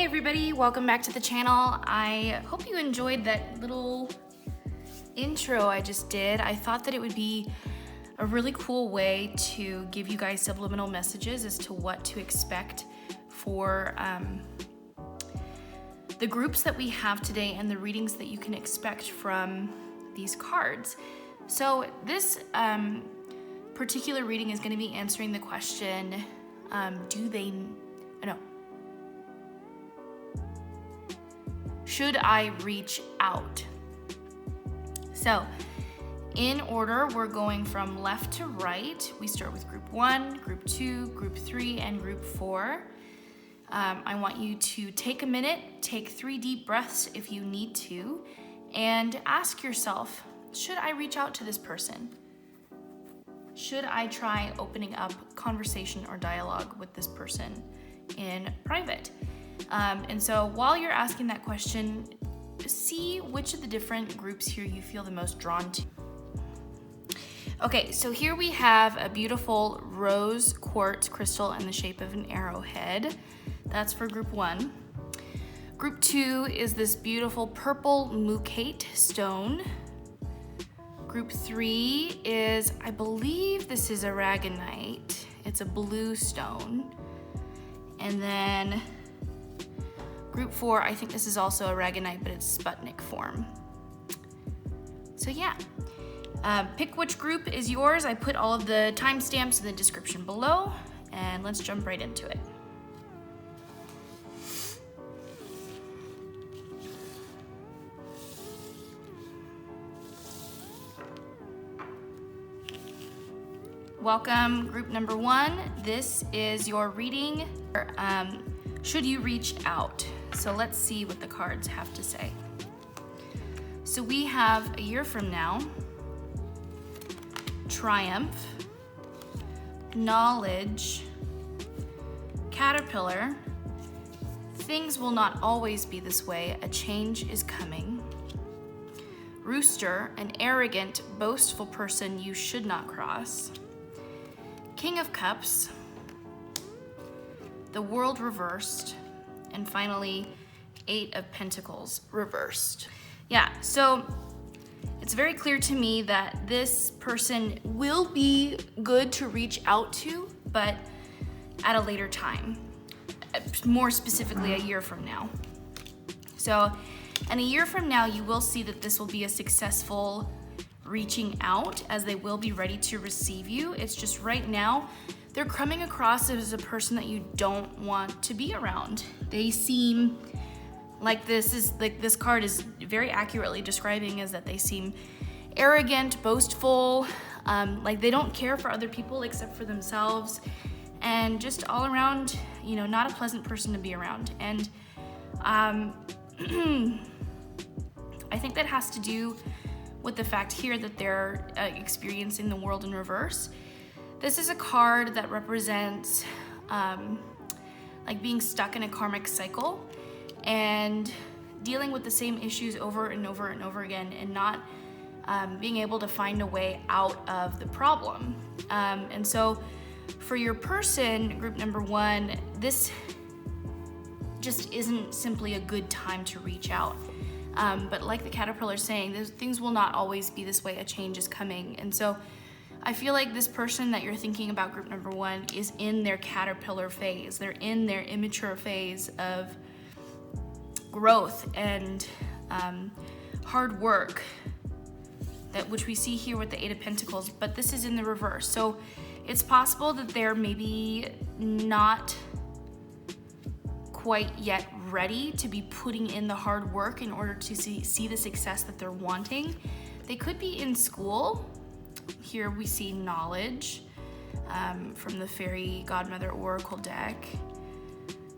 Hey everybody, welcome back to the channel. I hope you enjoyed that little intro I just did. I thought that it would be a really cool way to give you guys subliminal messages as to what to expect for the groups that we have today and the readings that you can expect from these cards. So this particular reading is going to be answering the question, should I reach out? So in order, we're going from left to right. We start with group 1, group 2, group 3, and group 4. I want you to take a minute, take 3 deep breaths if you need to, and ask yourself, should I reach out to this person? Should I try opening up conversation or dialogue with this person in private? And so while you're asking that question, see which of the different groups here you feel the most drawn to. Okay, so here we have a beautiful rose quartz crystal in the shape of an arrowhead. That's for group 1. Group 2 is this beautiful purple mukate stone. Group 3 is, I believe this is aragonite. It's a blue stone. And then group 4, I think this is also aragonite, but it's Sputnik form. So yeah, pick which group is yours. I put all of the timestamps in the description below, and let's jump right into it. Welcome, group number 1. This is your reading. Should you reach out? So let's see what the cards have to say. So we have a year from now, triumph, knowledge, caterpillar, things will not always be this way, a change is coming, rooster, an arrogant, boastful person you should not cross, King of Cups, the world reversed, and finally, 8 of Pentacles reversed. Yeah, so it's very clear to me that this person will be good to reach out to, but at a later time, more specifically a year from now. So, and a year from now, you will see that this will be a successful reaching out, as they will be ready to receive you. It's just right now, they're coming across as a person that you don't want to be around. They seem like this card is very accurately describing is that they seem arrogant, boastful, like they don't care for other people except for themselves, and just all around, not a pleasant person to be around. And I think that has to do with the fact here that they're experiencing the world in reverse. This is a card that represents like being stuck in a karmic cycle and dealing with the same issues over and over and over again, and not being able to find a way out of the problem. And so for your person, group number 1, this just isn't simply a good time to reach out. But like the caterpillar saying, things will not always be this way, a change is coming. And so I feel like this person that you're thinking about, group number 1, is in their caterpillar phase. They're in their immature phase of growth and hard work, which we see here with the 8 of Pentacles, but this is in the reverse. So it's possible that they're maybe not quite yet ready to be putting in the hard work in order to see the success that they're wanting. They could be in school. Here we see knowledge from the Fairy Godmother Oracle deck.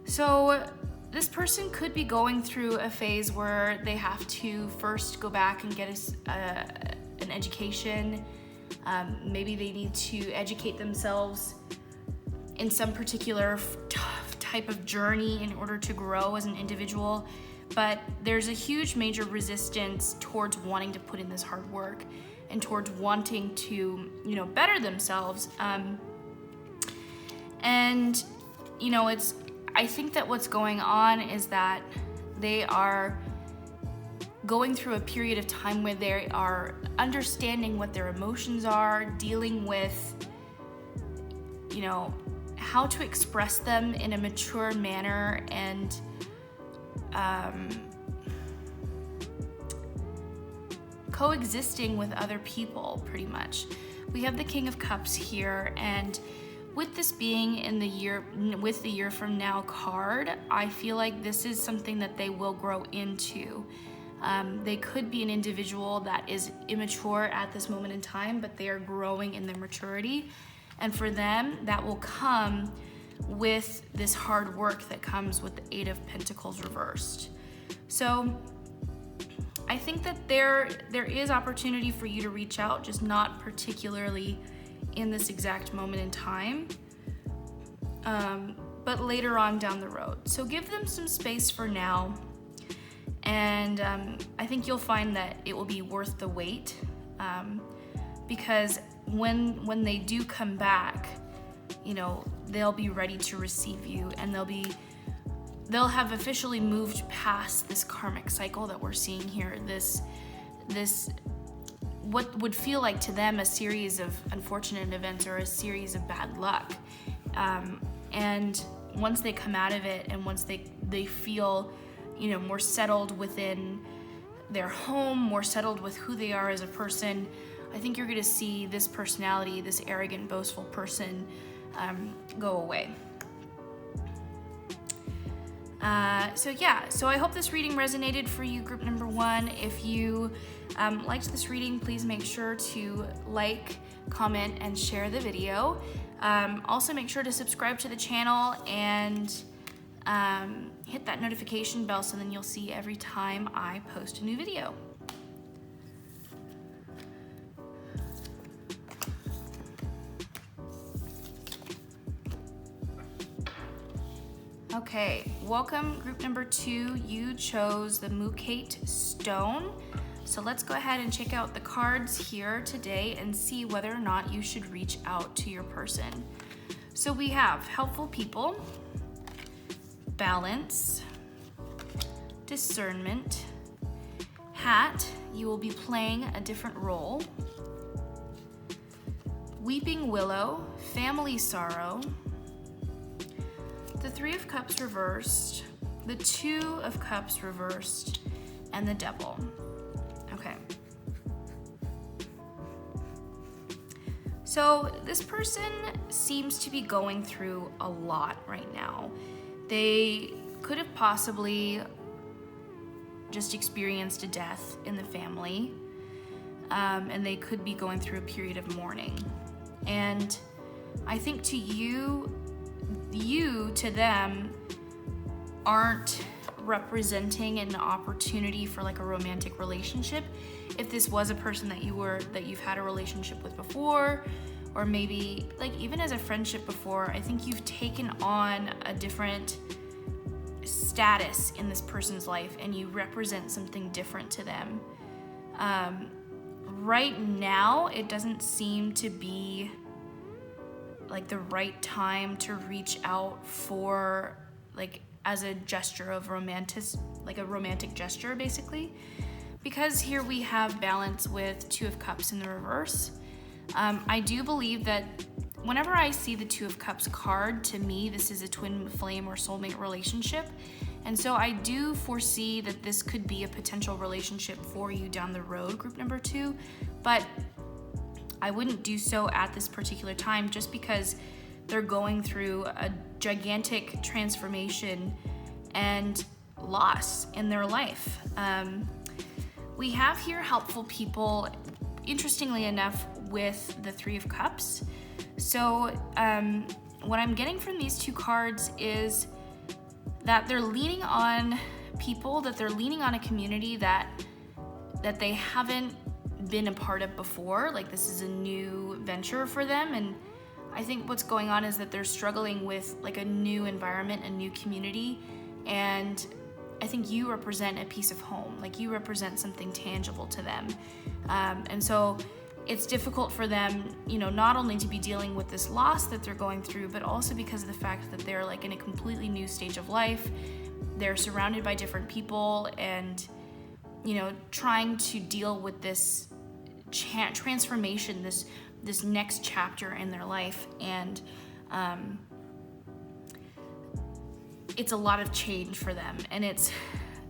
So this person could be going through a phase where they have to first go back and get an education. Maybe they need to educate themselves in some particular type of journey in order to grow as an individual. But there's a huge major resistance towards wanting to put in this hard work and towards wanting to, better themselves. And, I think that what's going on is that they are going through a period of time where they are understanding what their emotions are, dealing with, you know, how to express them in a mature manner, and coexisting with other people, pretty much. We have the King of Cups here, and with this being in the year, with the year from now card, I feel like this is something that they will grow into. They could be an individual that is immature at this moment in time, but they are growing in their maturity. And for them, that will come with this hard work that comes with the Eight of Pentacles reversed. So I think that there is opportunity for you to reach out, just not particularly in this exact moment in time, but later on down the road. So give them some space for now, and I think you'll find that it will be worth the wait, because when they do come back, you know, they'll be ready to receive you, and they'll have officially moved past this karmic cycle that we're seeing here, this what would feel like to them a series of unfortunate events or a series of bad luck. And once they come out of it, and once they feel, you know, more settled within their home, more settled with who they are as a person, I think you're going to see this personality, this arrogant, boastful person, go away. So I hope this reading resonated for you, group number 1. If you liked this reading, please make sure to like, comment, and share the video. Also make sure to subscribe to the channel and hit that notification bell, so then you'll see every time I post a new video. Okay, welcome group number 2. You chose the Mukate Stone. So let's go ahead and check out the cards here today and see whether or not you should reach out to your person. So we have helpful people, balance, discernment, hat, you will be playing a different role, weeping willow, family sorrow, the Three of Cups reversed, the Two of Cups reversed, and the Devil. Okay. So this person seems to be going through a lot right now. They could have possibly just experienced a death in the family, and they could be going through a period of mourning. And I think to you to them aren't representing an opportunity for like a romantic relationship. If this was a person that you've had a relationship with before, or maybe like even as a friendship before, I think you've taken on a different status in this person's life, and you represent something different to them. Right now, it doesn't seem to be like the right time to reach out for like as a gesture of like a romantic gesture, basically, because here we have balance with Two of Cups in the reverse. I do believe that whenever I see the Two of Cups card, to me this is a twin flame or soulmate relationship, and so I do foresee that this could be a potential relationship for you down the road, group number 2, but I wouldn't do so at this particular time, just because they're going through a gigantic transformation and loss in their life. We have here helpful people, interestingly enough, with the Three of Cups. So what I'm getting from these two cards is that they're leaning on people, that they're leaning on a community that they haven't been a part of before. Like, this is a new venture for them, and I think what's going on is that they're struggling with like a new environment, a new community, and I think you represent a piece of home. Like, you represent something tangible to them, and so it's difficult for them, not only to be dealing with this loss that they're going through, but also because of the fact that they're like in a completely new stage of life. They're surrounded by different people and, trying to deal with this transformation, this next chapter in their life. And it's a lot of change for them. And it's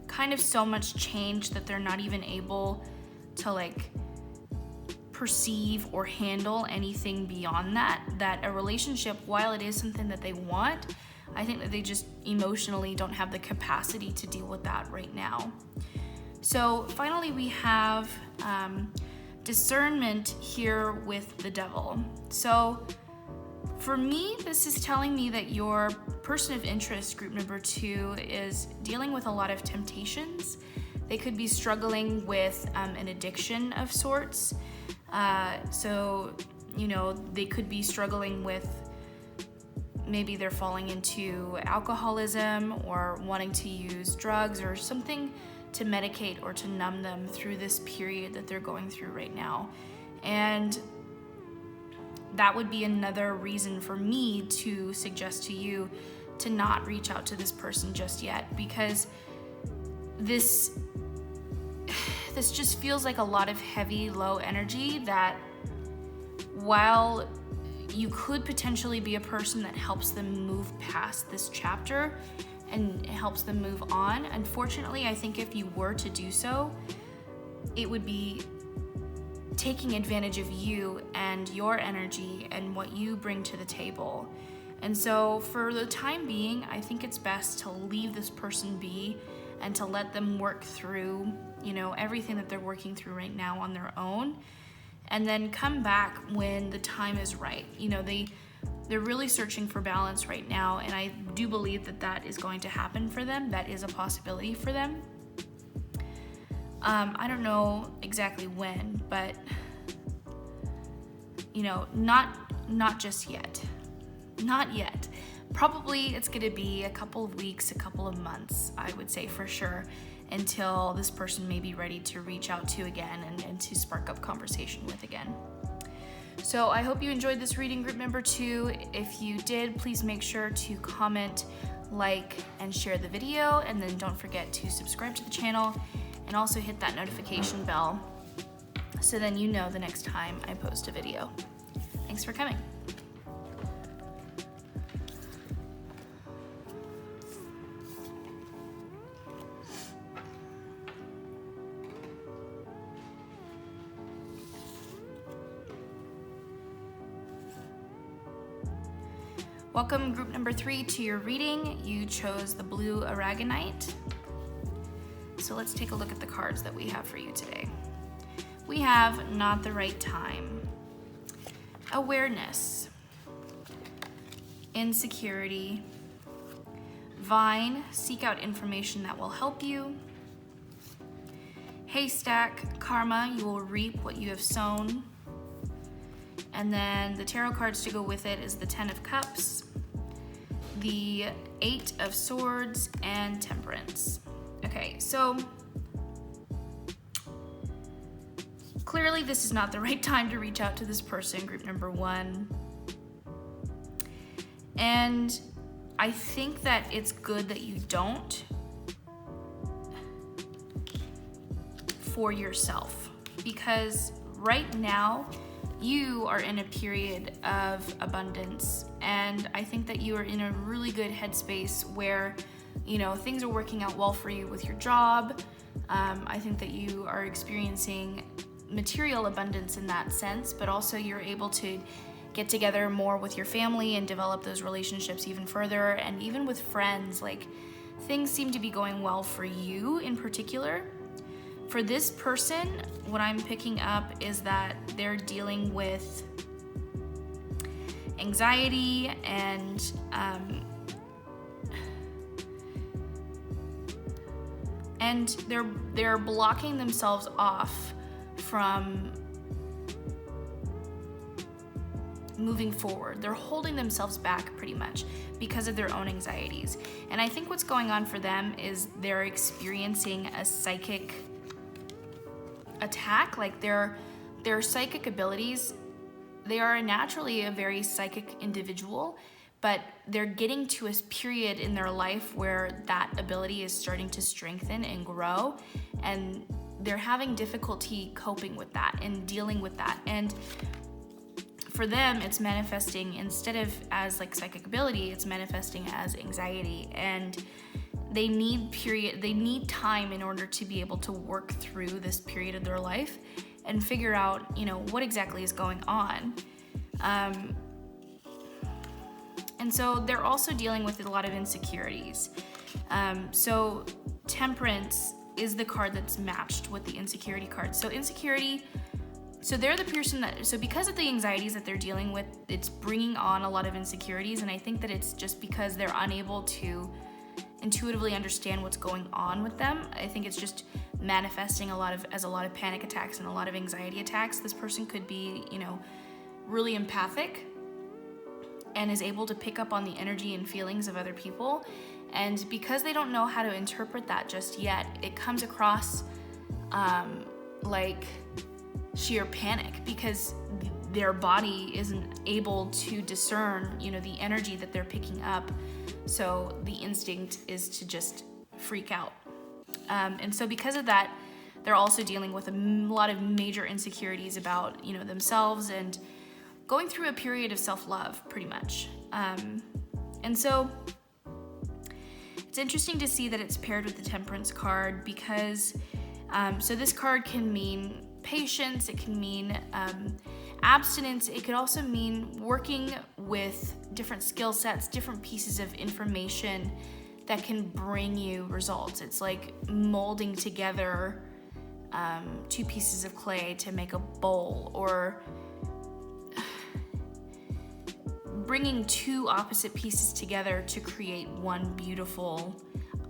kind of so much change that they're not even able to like perceive or handle anything beyond that a relationship, while it is something that they want, I think that they just emotionally don't have the capacity to deal with that right now. So finally we have discernment here with the devil. So for me, this is telling me that your person of interest, group number 2, is dealing with a lot of temptations. They could be struggling with an addiction of sorts. So, they could be struggling with, maybe they're falling into alcoholism or wanting to use drugs or something to medicate or to numb them through this period that they're going through right now. And that would be another reason for me to suggest to you to not reach out to this person just yet, because this just feels like a lot of heavy, low energy that, while you could potentially be a person that helps them move past this chapter and helps them move on, unfortunately, I think if you were to do so, it would be taking advantage of you and your energy and what you bring to the table. And so for the time being, I think it's best to leave this person be and to let them work through, everything that they're working through right now on their own, and then come back when the time is right. They're really searching for balance right now, and I do believe that is going to happen for them. That is a possibility for them. I don't know exactly when, but not just yet. Not yet. Probably it's going to be a couple of weeks, a couple of months, I would say for sure, until this person may be ready to reach out to again and to spark up conversation with again. So I hope you enjoyed this reading, group number 2. If you did, please make sure to comment, like, and share the video, and then don't forget to subscribe to the channel and also hit that notification bell so then you know the next time I post a video. Thanks for coming. Welcome, group number 3, to your reading. You chose the blue aragonite. So let's take a look at the cards that we have for you today. We have not the right time, awareness, insecurity, vine, seek out information that will help you, haystack, karma, you will reap what you have sown. And then the tarot cards to go with it is the 10 of Cups, the 8 of Swords, and Temperance. Okay, so clearly this is not the right time to reach out to this person, group number 1. And I think that it's good that you don't, for yourself, because right now you are in a period of abundance, and I think that you are in a really good headspace where things are working out well for you with your job. I think that you are experiencing material abundance in that sense, but also you're able to get together more with your family and develop those relationships even further, and even with friends. Like, things seem to be going well for you in particular. For this person, what I'm picking up is that they're dealing with anxiety and they're blocking themselves off from moving forward. They're holding themselves back pretty much because of their own anxieties. And I think what's going on for them is they're experiencing a psychic attack, like they're their psychic abilities, they are naturally a very psychic individual, but they're getting to a period in their life where that ability is starting to strengthen and grow, and they're having difficulty coping with that and dealing with that. And for them, it's manifesting, instead of as like psychic ability, it's manifesting as anxiety, and they need time in order to be able to work through this period of their life and figure out, what exactly is going on. And so they're also dealing with a lot of insecurities. So Temperance is the card that's matched with the insecurity card. So insecurity, so they're the person so because of the anxieties that they're dealing with, it's bringing on a lot of insecurities. And I think that it's just because they're unable to intuitively understand what's going on with them. I think it's just manifesting a lot of panic attacks and a lot of anxiety attacks. This person could be, really empathic and is able to pick up on the energy and feelings of other people. And because they don't know how to interpret that just yet, it comes across like sheer panic, because their body isn't able to discern, the energy that they're picking up. So the instinct is to just freak out. And so because of that, they're also dealing with a lot of major insecurities about, themselves, and going through a period of self-love, pretty much. And so it's interesting to see that it's paired with the Temperance card, because so this card can mean patience, it can mean abstinence, it could also mean working with different skill sets, different pieces of information that can bring you results. It's like molding together two pieces of clay to make a bowl, or bringing two opposite pieces together to create one beautiful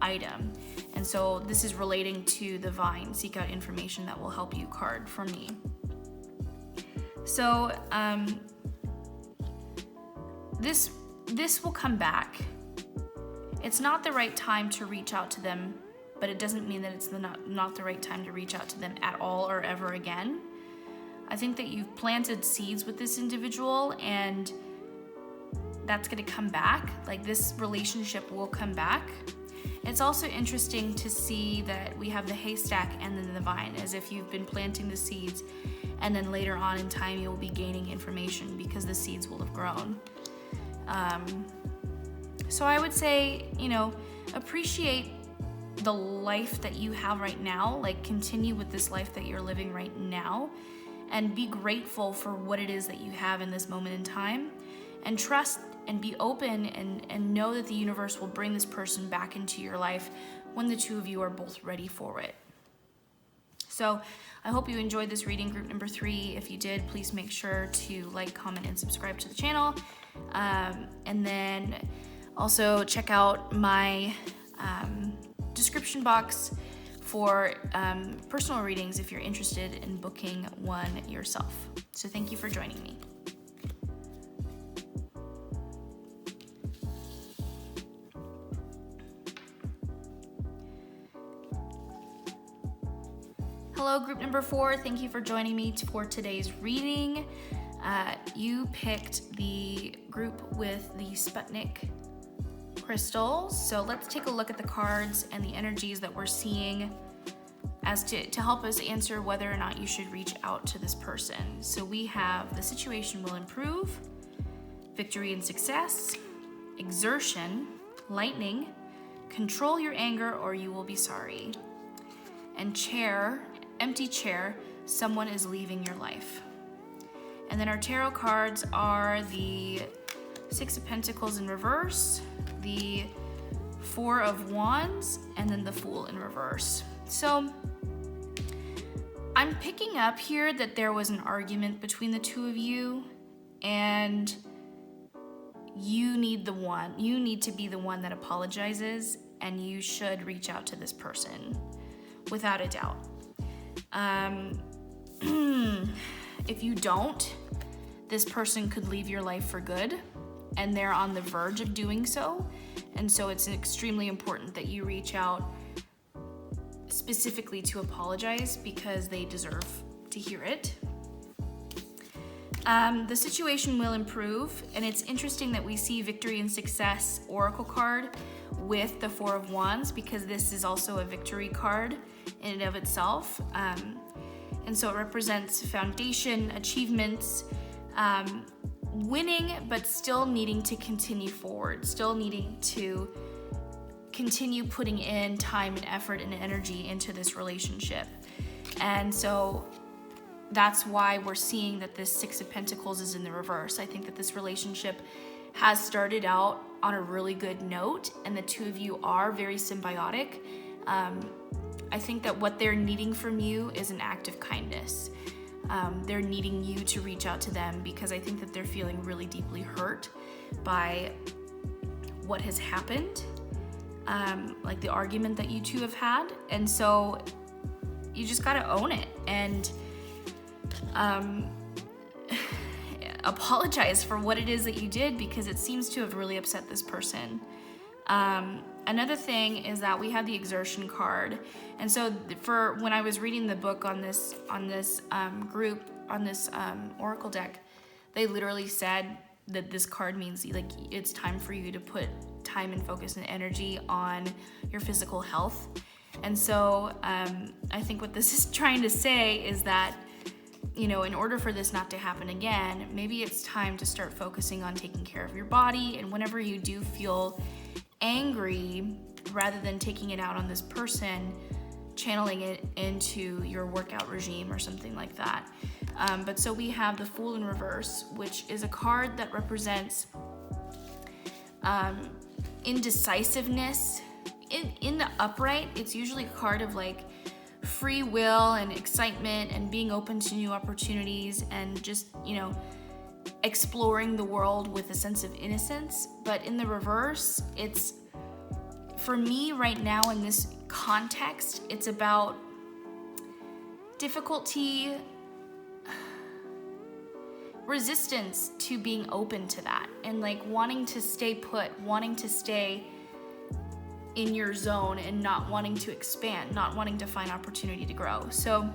item. And so this is relating to the Vine Seek Out Information That Will Help You card for me. So this will come back. It's not the right time to reach out to them, but it doesn't mean that it's not the right time to reach out to them at all or ever again. I think that you've planted seeds with this individual, and that's going to come back. Like, this relationship will come back. It's also interesting to see that we have the haystack and then the vine, as if you've been planting the seeds, and then later on in time you'll be gaining information because the seeds will have grown. So I would say, appreciate the life that you have right now. Like, continue with this life that you're living right now, and be grateful for what it is that you have in this moment in time, and trust and be open, and know that the universe will bring this person back into your life when the two of you are both ready for it. So I hope you enjoyed this reading, group number 3. If you did, please make sure to like, comment, and subscribe to the channel. And then also check out my description box for personal readings if you're interested in booking one yourself. So thank you for joining me. Hello, group number 4. Thank you for joining me for today's reading. You picked the group with the Sputnik crystals. So let's take a look at the cards and the energies that we're seeing as to help us answer whether or not you should reach out to this person. So we have the situation will improve, victory and success, exertion, lightning, control your anger or you will be sorry, and chair, empty chair, someone is leaving your life. And then our tarot cards are the 6 of Pentacles in reverse, the 4 of Wands, and then the Fool in reverse. So I'm picking up here that there was an argument between the two of you, and you need to be the one that apologizes, and you should reach out to this person without a doubt. If you don't, this person could leave your life for good, and they're on the verge of doing so. And so it's extremely important that you reach out specifically to apologize, because they deserve to hear it. The situation will improve, and it's interesting that we see Victory and Success Oracle card with the Four of Wands, because this is also a victory card in and of itself. And so it represents foundation, achievements, winning, but still needing to continue forward, still needing to continue putting in time and effort and energy into this relationship. And so that's why we're seeing that this Six of Pentacles is in the reverse. I think that this relationship has started out on a really good note, and the two of you are very symbiotic. I think that what they're needing from you is an act of kindness. They're needing you to reach out to them, because I think that they're feeling really deeply hurt by what has happened, like the argument that you two have had. And so you just gotta own it and apologize for what it is that you did, because it seems to have really upset this person. Another thing is that we have the Exertion card, and so for when I was reading the book on this oracle deck, they literally said that this card means like it's time for you to put time and focus and energy on your physical health. And so I think what this is trying to say is that, you know, in order for this not to happen again, maybe it's time to start focusing on taking care of your body. And whenever you do feel angry, rather than taking it out on this person, channeling it into your workout regime or something like that. But so we have the Fool in reverse, which is a card that represents indecisiveness. In the upright, it's usually a card of like free will and excitement and being open to new opportunities and just, you know, exploring the world with a sense of innocence. But in the reverse, it's, for me right now in this context, it's about difficulty, resistance to being open to that, and like wanting to stay put, wanting to stay in your zone and not wanting to expand, not wanting to find opportunity to grow. So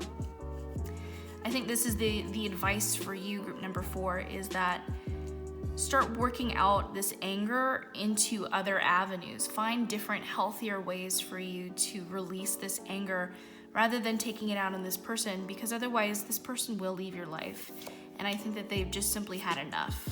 I think this is the advice for you, group number 4, is that start working out this anger into other avenues. Find different, healthier ways for you to release this anger rather than taking it out on this person, because otherwise this person will leave your life. And I think that they've just simply had enough.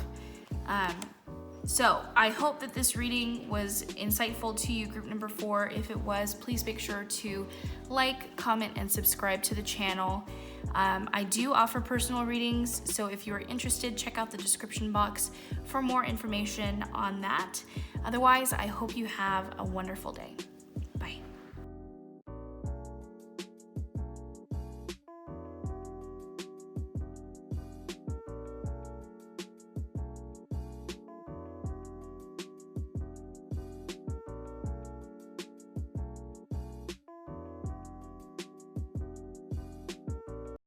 So I hope that this reading was insightful to you, group number 4. If it was, please make sure to like, comment, and subscribe to the channel. I do offer personal readings, so if you are interested, check out the description box for more information on that. Otherwise, I hope you have a wonderful day.